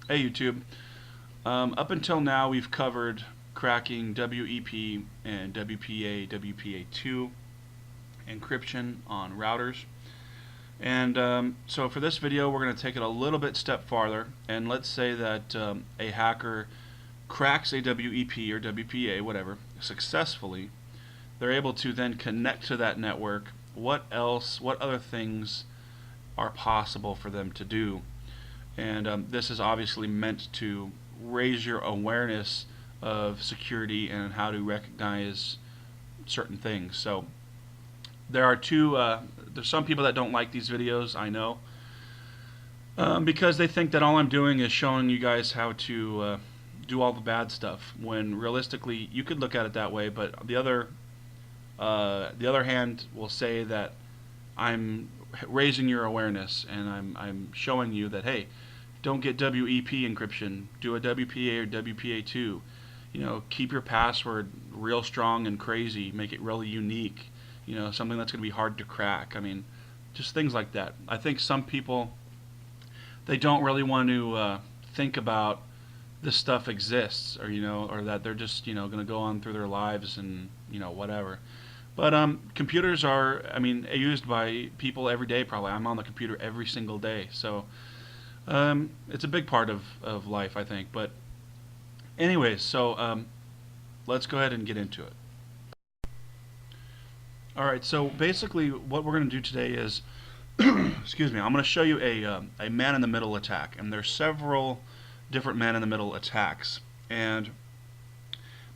Hey YouTube. Up until now, we've covered cracking WEP and WPA, WPA2 encryption on routers. And so for this video, we're going to take it a little bit step farther. And let's say that a hacker cracks a WEP or WPA, whatever, successfully. They're able to then connect to that network. What else, what other things are possible for them to do? And this is obviously meant to raise your awareness of security and how to recognize certain things. So there are there's some people that don't like these videos, I know, because they think that all I'm doing is showing you guys how to do all the bad stuff, when realistically you could look at it that way, but the other hand will say that I'm raising your awareness and I'm showing you that, hey, don't get WEP encryption, do a WPA or WPA2. Keep your password real strong and crazy, make it really unique. Something that's going to be hard to crack. I mean, just things like that. I think some people, they don't really want to think about this stuff exists, or that they're just going to go on through their lives and whatever. But computers are, I mean, used by people every day. Probably, I'm on the computer every single day, so it's a big part of life, I think. But anyways, so let's go ahead and get into it. All right, so basically what we're going to do today is, excuse me, I'm going to show you a man-in-the-middle attack. And there's several different man-in-the-middle attacks. And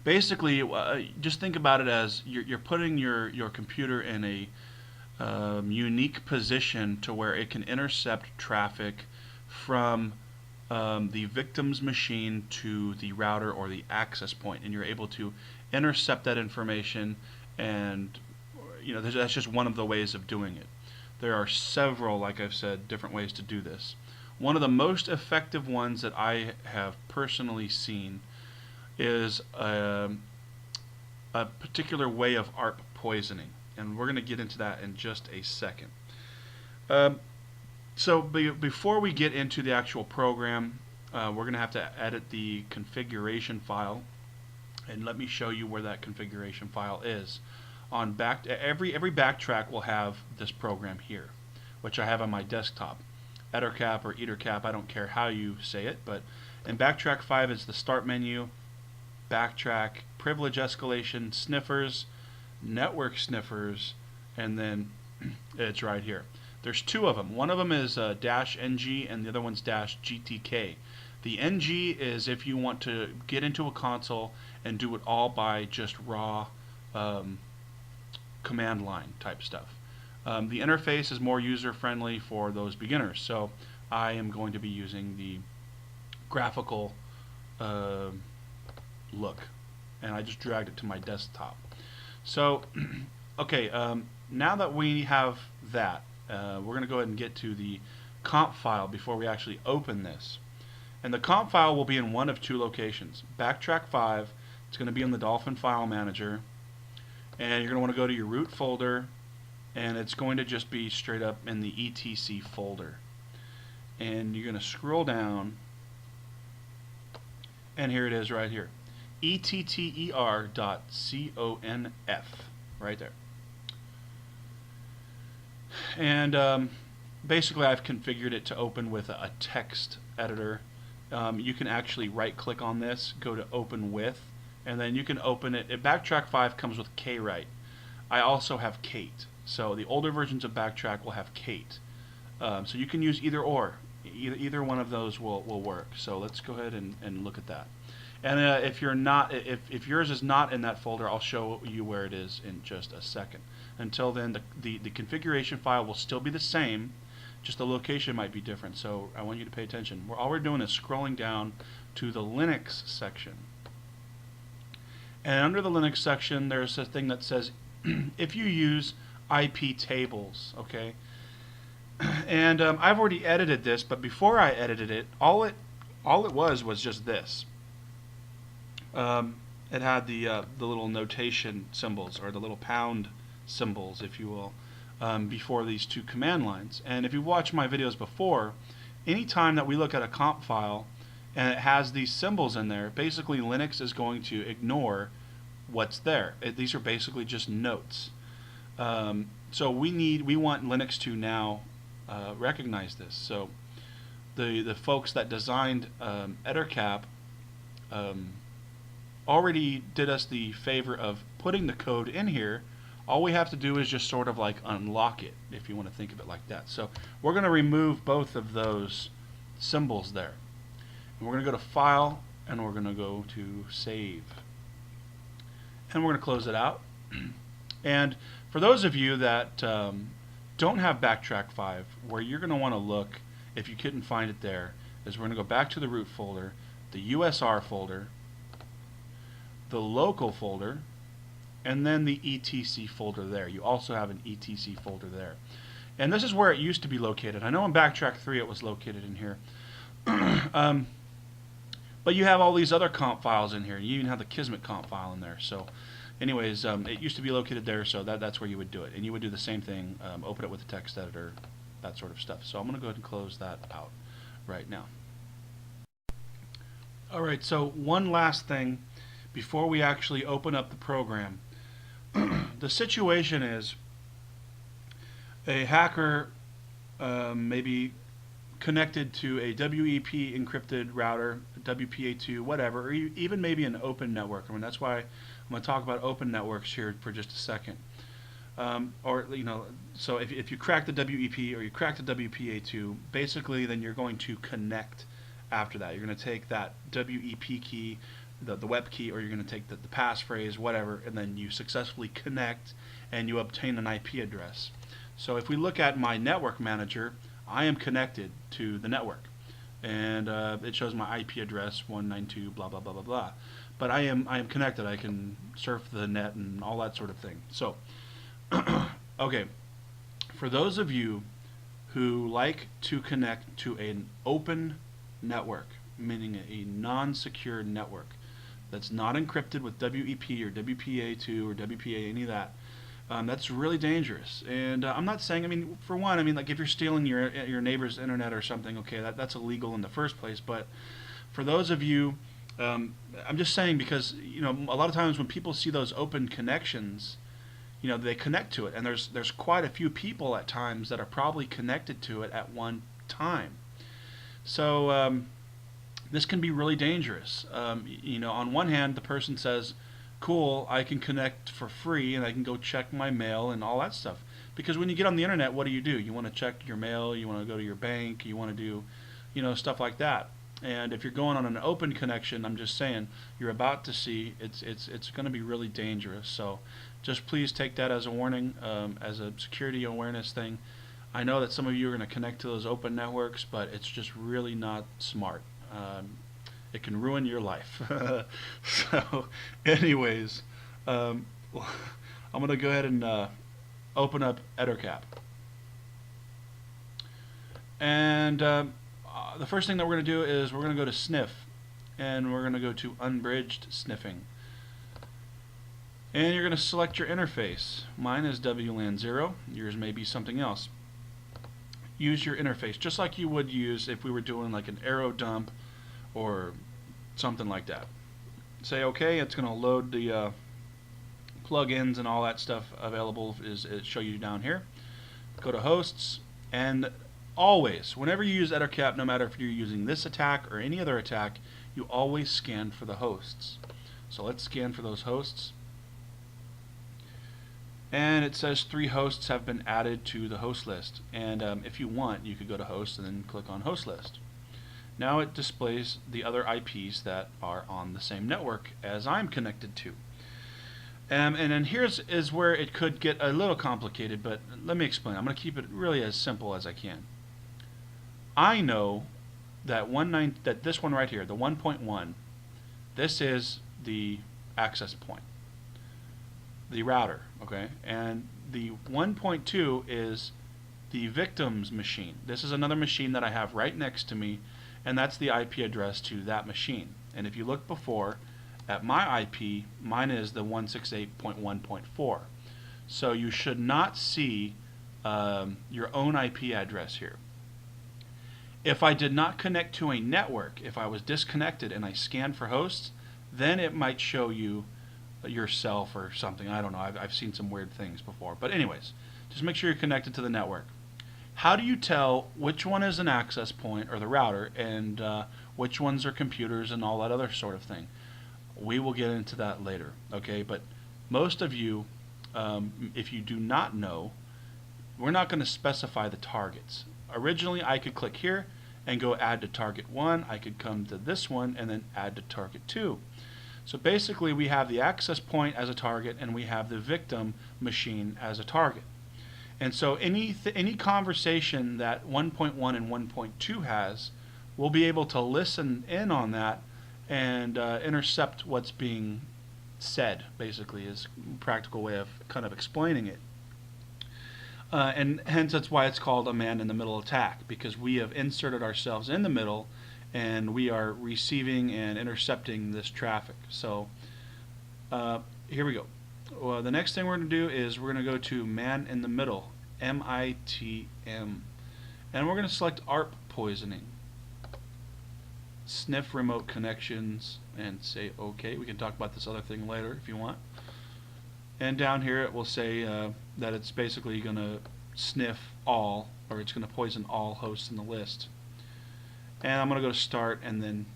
basically, just think about it as you're putting your computer in a unique position to where it can intercept traffic from the victim's machine to the router or the access point, and you're able to intercept that information. And that's just one of the ways of doing it. There are several, like I've said, different ways to do this. One of the most effective ones that I have personally seen is a particular way of ARP poisoning, and we're going to get into that in just a second. So before we get into the actual program, we're going to have to edit the configuration file, and let me show you where that configuration file is. On every backtrack will have this program here, which I have on my desktop. Ettercap or Ettercap, I don't care how you say it, but in backtrack 5 is the start menu, backtrack, privilege escalation, sniffers, network sniffers, and then it's right here. There's two of them. One of them is -ng and the other one's -gtk. The ng is if you want to get into a console and do it all by just raw command line type stuff. The interface is more user friendly for those beginners, so I am going to be using the graphical look, and I just dragged it to my desktop. So okay, now that we have that, we're going to go ahead and get to the comp file before we actually open this. And the comp file will be in one of two locations. Backtrack 5, it's going to be in the Dolphin File Manager, and you're going to want to go to your root folder, and it's going to just be straight up in the etc folder. And you're going to scroll down, and here it is right here, etc.conf, right there. And basically I've configured it to open with a text editor. You can actually right click on this, go to open with, and then you can open it. Backtrack 5 comes with kwrite. I also have Kate, so the older versions of Backtrack will have Kate. So you can use either or. Either one of those will work. So let's go ahead and look at that. And if yours is not in that folder, I'll show you where it is in just a second. Until then, the configuration file will still be the same, just the location might be different. So I want you to pay attention. All we're doing is scrolling down to the Linux section. And under the Linux section, there's a thing that says if you use IP tables, okay? And I've already edited this, but before I edited it, all it was just this. It had the little notation symbols, or the little pound symbols, if you will, before these two command lines. And if you watch my videos before, anytime that we look at a comp file, and it has these symbols in there, basically Linux is going to ignore what's there. These are basically just notes. So we want Linux to now recognize this. So the folks that designed Ettercap already did us the favor of putting the code in here. All we have to do is just sort of like unlock it, if you want to think of it like that. So we're going to remove both of those symbols there. And we're going to go to File, and we're going to go to Save. And we're going to close it out. And for those of you that don't have Backtrack 5, where you're going to want to look, if you couldn't find it there, is we're going to go back to the root folder, the USR folder, the local folder, and then the etc folder there. You also have an etc folder there. And this is where it used to be located. I know in Backtrack 3 it was located in here. But you have all these other comp files in here. You even have the Kismet comp file in there. So anyways, it used to be located there, so that's where you would do it. And you would do the same thing, open it with the text editor, that sort of stuff. So I'm going to go ahead and close that out right now. Alright, so one last thing before we actually open up the program. The situation is a hacker maybe connected to a WEP encrypted router, WPA2, whatever, or even maybe an open network. I mean, that's why I'm going to talk about open networks here for just a second. Or, you know, so if you crack the WEP or you crack the WPA2, basically then you're going to connect after that. You're going to take that WEP key, the web key, or you're going to take the passphrase, whatever, and then you successfully connect and you obtain an IP address. So if we look at my network manager, I am connected to the network, and it shows my IP address 192 blah blah blah blah blah. But I am connected. I can surf the net and all that sort of thing. So okay, for those of you who like to connect to an open network, meaning a non-secure network that's not encrypted with WEP or WPA2 or WPA, any of that, that's really dangerous. And I'm not saying, I mean, for one, I mean, like if you're stealing your neighbor's internet or something, okay, that's illegal in the first place. But for those of you, I'm just saying, because you know, a lot of times when people see those open connections, you know, they connect to it, and there's quite a few people at times that are probably connected to it at one time. So this can be really dangerous. You know, on one hand, the person says, cool, I can connect for free and I can go check my mail and all that stuff. Because when you get on the internet, what do? You want to check your mail, you want to go to your bank, you want to do, you know, stuff like that. And if you're going on an open connection, I'm just saying, you're about to see it's going to be really dangerous. So just please take that as a warning, as a security awareness thing. I know that some of you are going to connect to those open networks, but it's just really not smart. It can ruin your life. So anyways, I'm going to go ahead and open up Ettercap. And the first thing that we're going to do is we're going to go to Sniff, and we're going to go to Unbridged Sniffing. And you're going to select your interface. Mine is WLAN 0. Yours may be something else. Use your interface, just like you would use if we were doing like an arrow dump or something like that. Say okay, it's going to load the plugins and all that stuff available. It show you down here. Go to hosts, and always, whenever you use Ettercap, no matter if you're using this attack or any other attack, you always scan for the hosts. So let's scan for those hosts. And it says 3 hosts have been added to the host list. And if you want, you could go to host and then click on host list. Now it displays the other IPs that are on the same network as I'm connected to. And then here's where it could get a little complicated, but let me explain. I'm going to keep it really as simple as I can. I know that this one right here, the 1.1, this is the access point, the router, okay? And the 1.2 is the victim's machine. This is another machine that I have right next to me, and that's the IP address to that machine. And if you look before at my IP, mine is the 168.1.4. So you should not see your own IP address here. If I did not connect to a network, if I was disconnected and I scanned for hosts, then it might show you yourself or something. I don't know. I've seen some weird things before. But anyways, just make sure you're connected to the network. How do you tell which one is an access point or the router and which ones are computers and all that other sort of thing? We will get into that later, okay? But most of you, if you do not know, we're not going to specify the targets. Originally, I could click here and go add to target 1. I could come to this one and then add to target 2. So basically, we have the access point as a target and we have the victim machine as a target. And so any conversation that 1.1 and 1.2 has, we'll be able to listen in on that and intercept what's being said, basically, is a practical way of kind of explaining it. And hence that's why it's called a man-in-the-middle attack, because we have inserted ourselves in the middle and we are receiving and intercepting this traffic. So here we go. Well, the next thing we're going to do is we're going to go to man-in-the-middle, MITM, and we're going to select ARP poisoning. Sniff remote connections and say OK. We can talk about this other thing later if you want. And down here it will say that it's basically going to sniff all, or it's going to poison all hosts in the list. And I'm going to go to start and then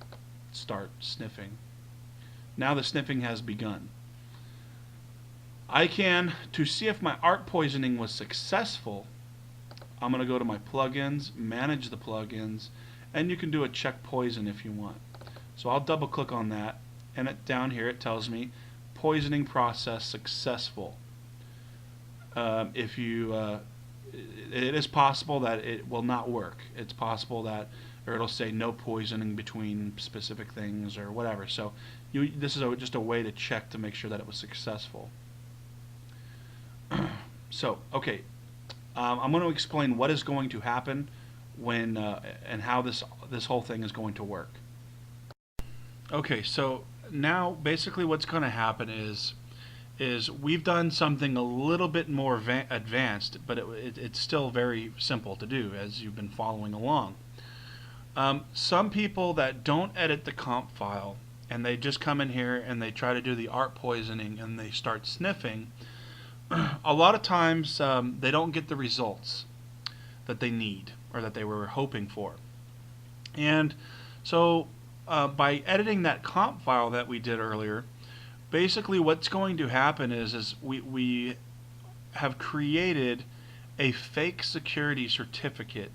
start sniffing. Now the sniffing has begun. I can, to see if my ARP poisoning was successful, I'm going to go to my plugins, manage the plugins, and you can do a check poison if you want. So I'll double click on that, and down here it tells me poisoning process successful. It is possible that it will not work. It's possible that, or it'll say no poisoning between specific things or whatever. So this is just a way to check to make sure that it was successful. So okay, I'm going to explain what is going to happen when and how this whole thing is going to work. Okay, so now basically what's going to happen is we've done something a little bit more advanced, but it's still very simple to do as you've been following along. Some people that don't edit the comp file and they just come in here and they try to do the ARP poisoning and they start sniffing, a lot of times they don't get the results that they need or that they were hoping for. And so by editing that comp file that we did earlier, basically what's going to happen is we have created a fake security certificate,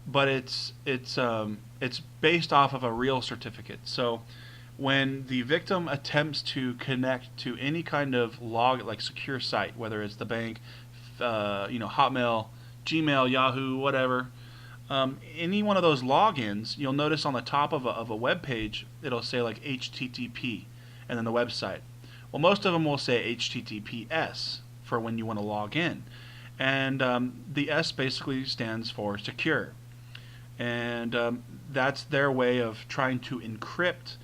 but it's based off of a real certificate. So when the victim attempts to connect to any kind of like secure site, whether it's the bank, Hotmail, Gmail, Yahoo, whatever, any one of those logins, you'll notice on the top of a web page it'll say like HTTP and then the website. Well, most of them will say HTTPS for when you want to log in, and the S basically stands for secure, and that's their way of trying to encrypt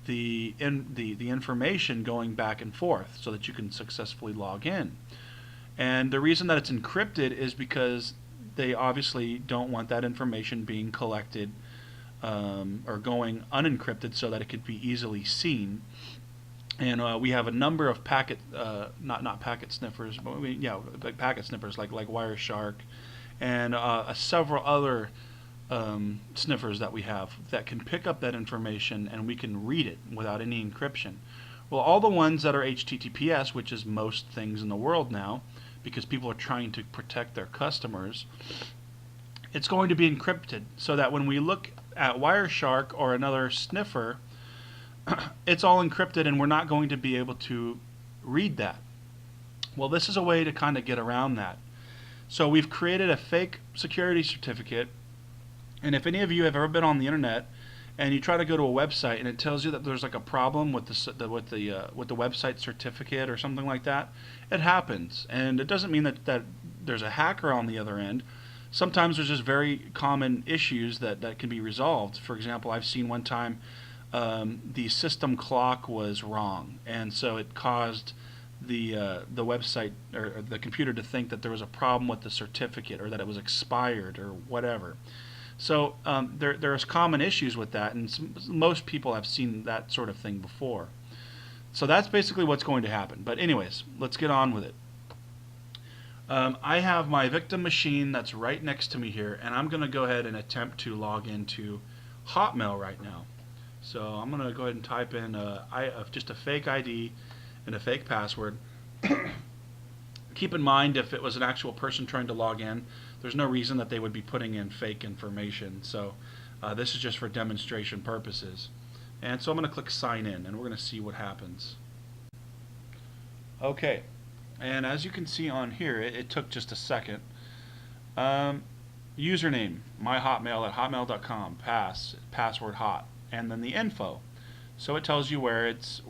the information going back and forth so that you can successfully log in. And the reason that it's encrypted is because they obviously don't want that information being collected or going unencrypted so that it could be easily seen. And we have a number of packet, not packet sniffers, but packet sniffers like Wireshark, and several other sniffers that we have that can pick up that information and we can read it without any encryption. Well, all the ones that are HTTPS, which is most things in the world now, because people are trying to protect their customers, it's going to be encrypted so that when we look at Wireshark or another sniffer, it's all encrypted and we're not going to be able to read that. Well, this is a way to kind of get around that. So we've created a fake security certificate, and if any of you have ever been on the internet and you try to go to a website and it tells you that there's like a problem with the website certificate or something like that, it happens, and it doesn't mean that there's a hacker on the other end. Sometimes there's just very common issues that can be resolved. For example, I've seen one time the system clock was wrong, and so it caused the website or the computer to think that there was a problem with the certificate or that it was expired or whatever. So there's common issues with that, and most people have seen that sort of thing before. So that's basically what's going to happen. But anyways, let's get on with it. I have my victim machine that's right next to me here, and I'm going to go ahead and attempt to log into Hotmail right now. So I'm going to go ahead and type in just a fake ID and a fake password. Keep in mind, if it was an actual person trying to log in, there's no reason that they would be putting in fake information. So this is just for demonstration purposes. And so I'm going to click sign in, and we're going to see what happens. Okay, and as you can see on here, it took just a second. Username, myhotmail@hotmail.com, password hot, and then the info. So it tells you where it's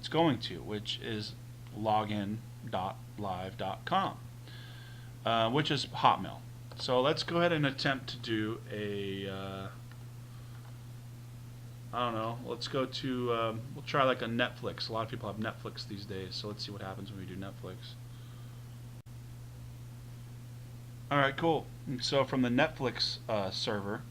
going to, which is login.live.com, which is Hotmail. So let's go ahead and attempt to do a I don't know, let's go to we'll try like a Netflix. A lot of people have Netflix these days, so let's see what happens when we do Netflix. Alright, cool. So from the Netflix server,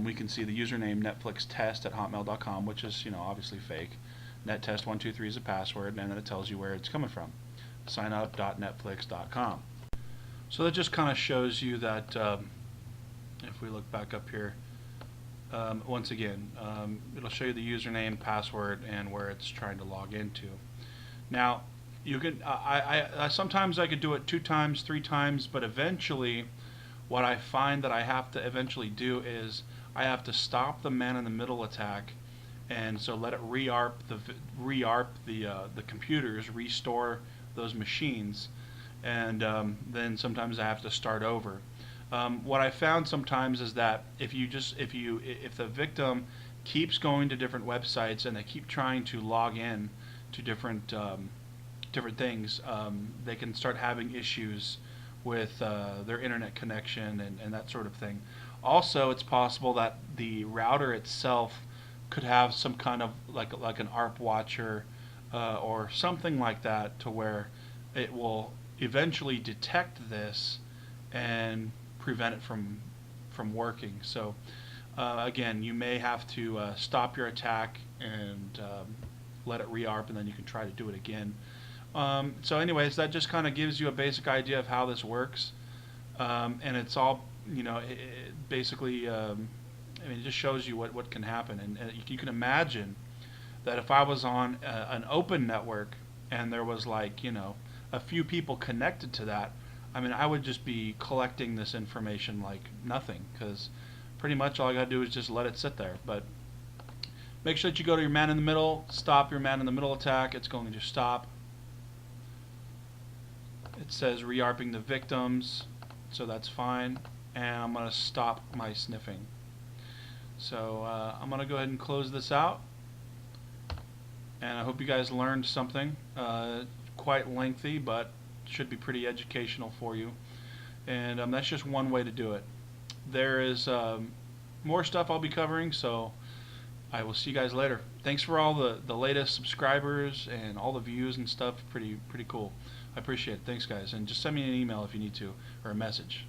we can see the username netflixtest@hotmail.com, which is, obviously fake. Nettest123 is a password, and then it tells you where it's coming from. signup.netflix.com. So that just kind of shows you that if we look back up here, once again, it'll show you the username, password, and where it's trying to log into. Now, you can I sometimes I could do it 2 times, 3 times, but eventually what I find that I have to eventually do is I have to stop the man-in-the-middle attack, and so let it re-arp the computers, restore those machines, and then sometimes I have to start over. What I found sometimes is that if the victim keeps going to different websites and they keep trying to log in to different things, they can start having issues with their internet connection and that sort of thing. Also, it's possible that the router itself could have some kind of like an ARP watcher or something like that, to where it will eventually detect this and prevent it from working. So again, you may have to stop your attack and let it re-arp, and then you can try to do it again. So anyways, that just kind of gives you a basic idea of how this works, and it's all, basically, it just shows you what can happen. And you can imagine that if I was on an open network and there was like, a few people connected to that, I would just be collecting this information like nothing, because pretty much all I got to do is just let it sit there. But make sure that you go to your man-in-the-middle, stop your man-in-the-middle attack. It's going to stop. It says re-arping the victims, so that's fine. And I'm going to stop my sniffing. So I'm going to go ahead and close this out. And I hope you guys learned something. Quite lengthy, but should be pretty educational for you. And that's just one way to do it. There is more stuff I'll be covering, so I will see you guys later. Thanks for all the latest subscribers and all the views and stuff. Pretty cool. I appreciate it. Thanks, guys. And just send me an email if you need to, or a message.